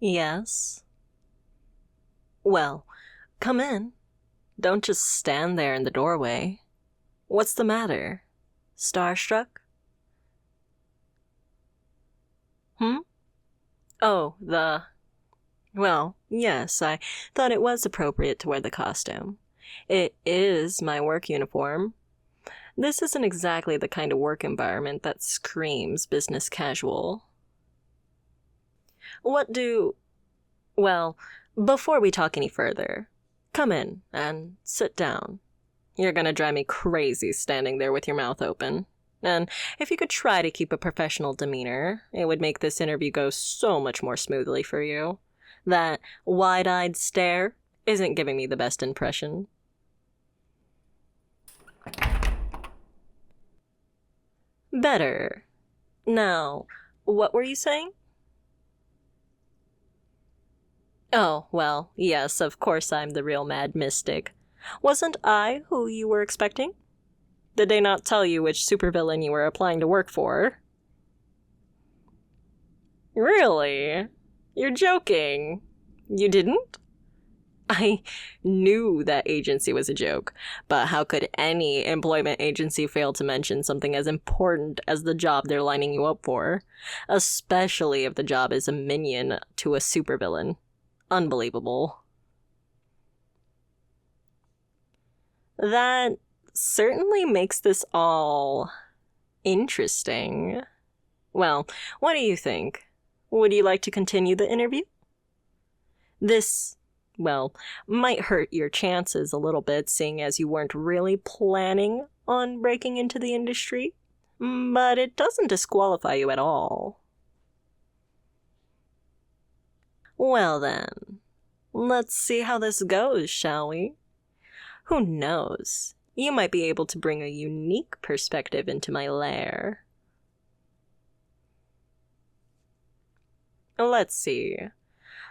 Yes? Well, come in. Don't just stand there in the doorway. What's the matter? Starstruck? Oh, Well, yes, I thought it was appropriate to wear the costume. It is my work uniform. This isn't exactly the kind of work environment that screams business casual. Well, before we talk any further, come in and sit down. You're gonna drive me crazy standing there with your mouth open. And if you could try to keep a professional demeanor, it would make this interview go so much more smoothly for you. That wide-eyed stare isn't giving me the best impression. Better. Now, what were you saying? Oh, well, yes, of course I'm the real Mad Mystic. Wasn't I who you were expecting? Did they not tell you which supervillain you were applying to work for? Really? You're joking. You didn't? I knew that agency was a joke, but how could any employment agency fail to mention something as important as the job they're lining you up for? Especially if the job is a minion to a supervillain. Unbelievable. That certainly makes this all interesting. Well, what do you think? Would you like to continue the interview? This, might hurt your chances a little bit, seeing as you weren't really planning on breaking into the industry, but it doesn't disqualify you at all. Well then, let's see how this goes, shall we? Who knows? You might be able to bring a unique perspective into my lair. Let's see.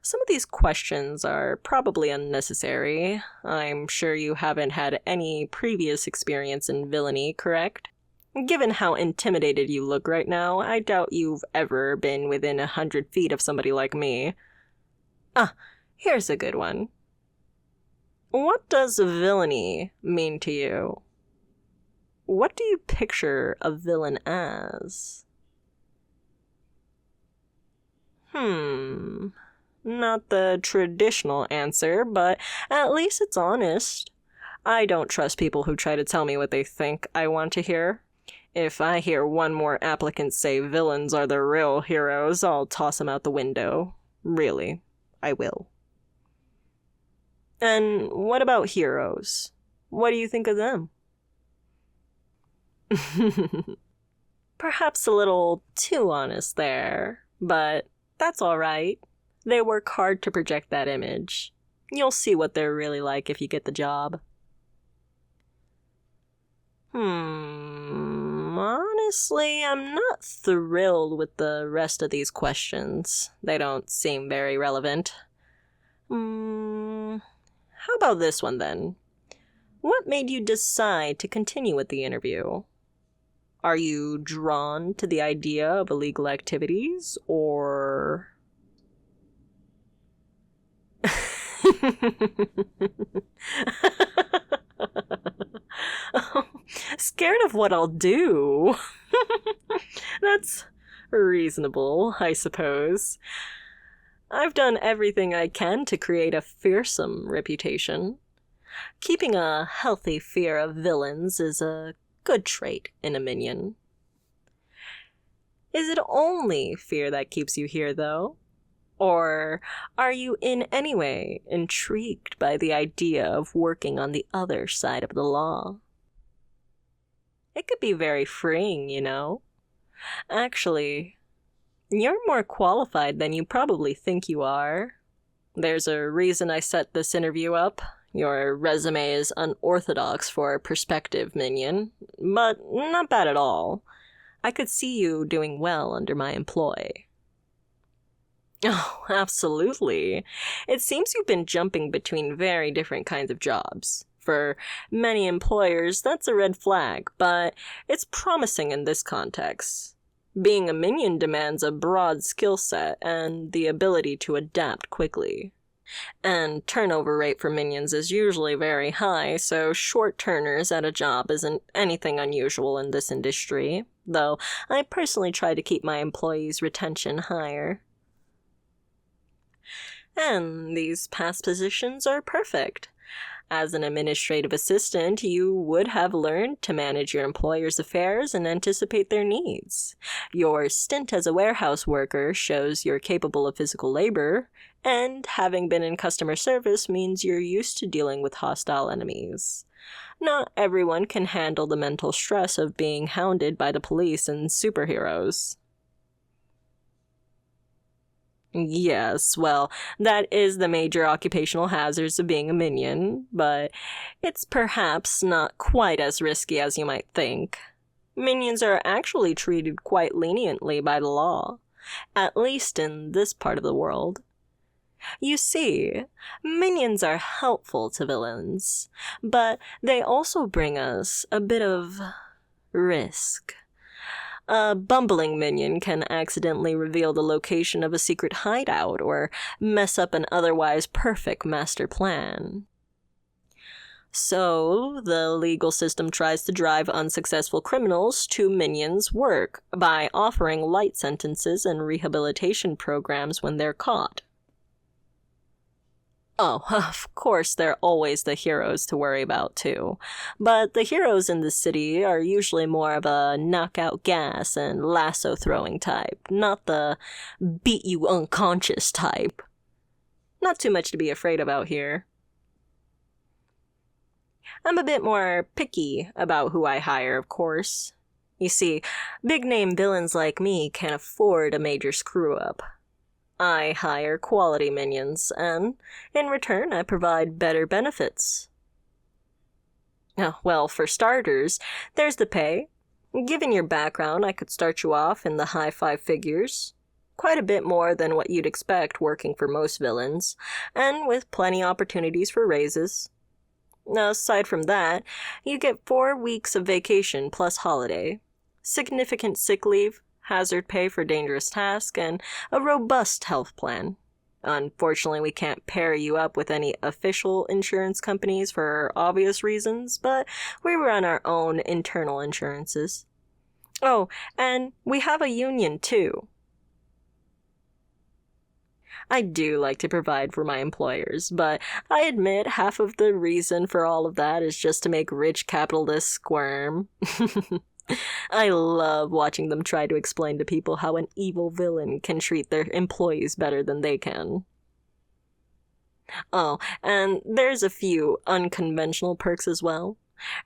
Some of these questions are probably unnecessary. I'm sure you haven't had any previous experience in villainy, correct? Given how intimidated you look right now, I doubt you've ever been within 100 feet of somebody like me. Here's a good one. What does villainy mean to you? What do you picture a villain as? Not the traditional answer, but at least it's honest. I don't trust people who try to tell me what they think I want to hear. If I hear one more applicant say villains are the real heroes, I'll toss them out the window. Really, I will. And what about heroes? What do you think of them? Perhaps a little too honest there, but that's all right. They work hard to project that image. You'll see what they're really like if you get the job. Honestly, I'm not thrilled with the rest of these questions. They don't seem very relevant. How about this one then? What made you decide to continue with the interview? Are you drawn to the idea of illegal activities, or... Scared of what I'll do? That's reasonable, I suppose. I've done everything I can to create a fearsome reputation. Keeping a healthy fear of villains is a good trait in a minion. Is it only fear that keeps you here, though? Or are you in any way intrigued by the idea of working on the other side of the law? It could be very freeing, you know. Actually, you're more qualified than you probably think you are. There's a reason I set this interview up. Your resume is unorthodox for a prospective minion, but not bad at all. I could see you doing well under my employ. Oh, absolutely. It seems you've been jumping between very different kinds of jobs. For many employers, that's a red flag, but it's promising in this context. Being a minion demands a broad skill set and the ability to adapt quickly. And turnover rate for minions is usually very high, so short turners at a job isn't anything unusual in this industry, though I personally try to keep my employees' retention higher. And these past positions are perfect. As an administrative assistant, you would have learned to manage your employer's affairs and anticipate their needs. Your stint as a warehouse worker shows you're capable of physical labor, and having been in customer service means you're used to dealing with hostile enemies. Not everyone can handle the mental stress of being hounded by the police and superheroes. Yes, well, that is the major occupational hazards of being a minion, but it's perhaps not quite as risky as you might think. Minions are actually treated quite leniently by the law, at least in this part of the world. You see, minions are helpful to villains, but they also bring us a bit of risk. A bumbling minion can accidentally reveal the location of a secret hideout or mess up an otherwise perfect master plan. So, the legal system tries to drive unsuccessful criminals to minions' work by offering light sentences and rehabilitation programs when they're caught. Oh, of course, they're always the heroes to worry about, too. But the heroes in the city are usually more of a knockout gas and lasso throwing type, not the beat you unconscious type. Not too much to be afraid about here. I'm a bit more picky about who I hire, of course. You see, big-name villains like me can't afford a major screw-up. I hire quality minions, and in return I provide better benefits. Well, for starters, there's the pay. Given your background, I could start you off in the high five figures. Quite a bit more than what you'd expect working for most villains, and with plenty opportunities for raises. Aside from that, you get 4 weeks of vacation plus holiday, significant sick leave, hazard pay for dangerous tasks, and a robust health plan. Unfortunately, we can't pair you up with any official insurance companies for obvious reasons, but we run our own internal insurances. Oh, and we have a union, too. I do like to provide for my employers, but I admit half of the reason for all of that is just to make rich capitalists squirm. I love watching them try to explain to people how an evil villain can treat their employees better than they can. Oh, and there's a few unconventional perks as well.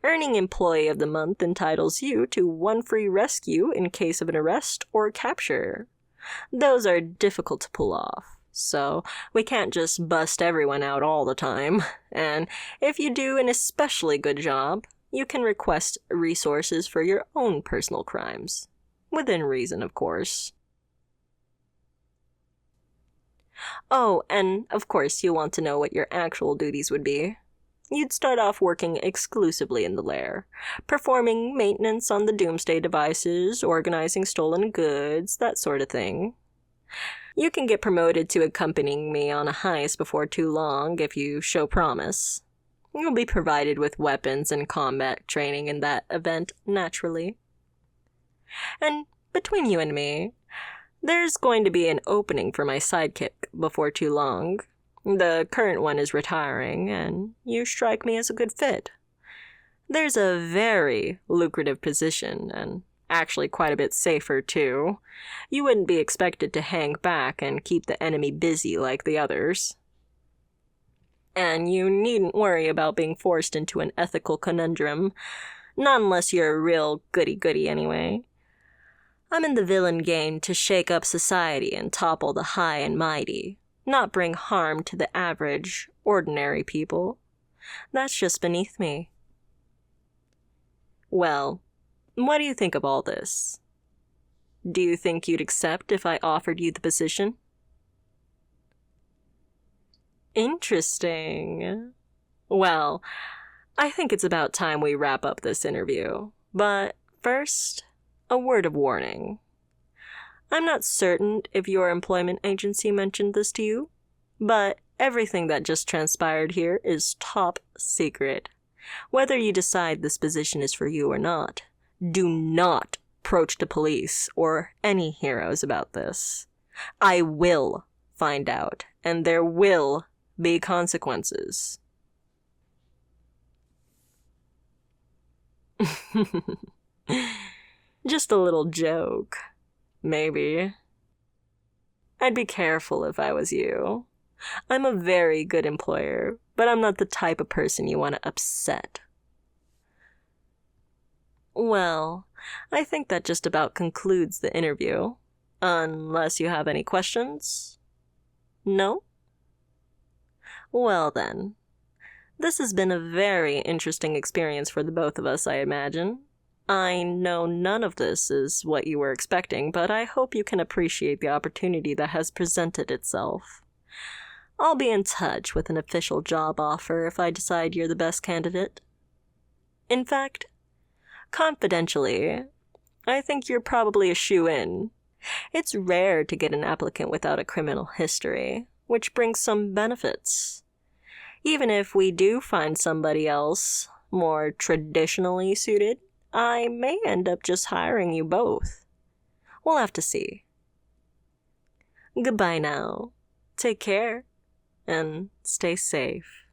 Earning Employee of the Month entitles you to 1 free rescue in case of an arrest or capture. Those are difficult to pull off, so we can't just bust everyone out all the time, and if you do an especially good job, you can request resources for your own personal crimes. Within reason, of course. Oh, and of course you want to know what your actual duties would be. You'd start off working exclusively in the lair, performing maintenance on the doomsday devices, organizing stolen goods, that sort of thing. You can get promoted to accompanying me on a heist before too long if you show promise. You'll be provided with weapons and combat training in that event, naturally. And between you and me, there's going to be an opening for my sidekick before too long. The current one is retiring, and you strike me as a good fit. There's a very lucrative position, and actually quite a bit safer, too. You wouldn't be expected to hang back and keep the enemy busy like the others. And you needn't worry about being forced into an ethical conundrum, not unless you're a real goody-goody anyway. I'm in the villain game to shake up society and topple the high and mighty, not bring harm to the average, ordinary people. That's just beneath me. Well, what do you think of all this? Do you think you'd accept if I offered you the position? Interesting. Well, I think it's about time we wrap up this interview. But first, a word of warning. I'm not certain if your employment agency mentioned this to you, but everything that just transpired here is top secret. Whether you decide this position is for you or not, do not approach the police or any heroes about this. I will find out, and there will be consequences. Just a little joke. Maybe. I'd be careful if I was you. I'm a very good employer, but I'm not the type of person you want to upset. Well, I think that just about concludes the interview. Unless you have any questions? No? Well then. This has been a very interesting experience for the both of us, I imagine. I know none of this is what you were expecting, but I hope you can appreciate the opportunity that has presented itself. I'll be in touch with an official job offer if I decide you're the best candidate. In fact, confidentially, I think you're probably a shoo-in. It's rare to get an applicant without a criminal history, which brings some benefits. Even if we do find somebody else more traditionally suited, I may end up just hiring you both. We'll have to see. Goodbye now. Take care, and stay safe.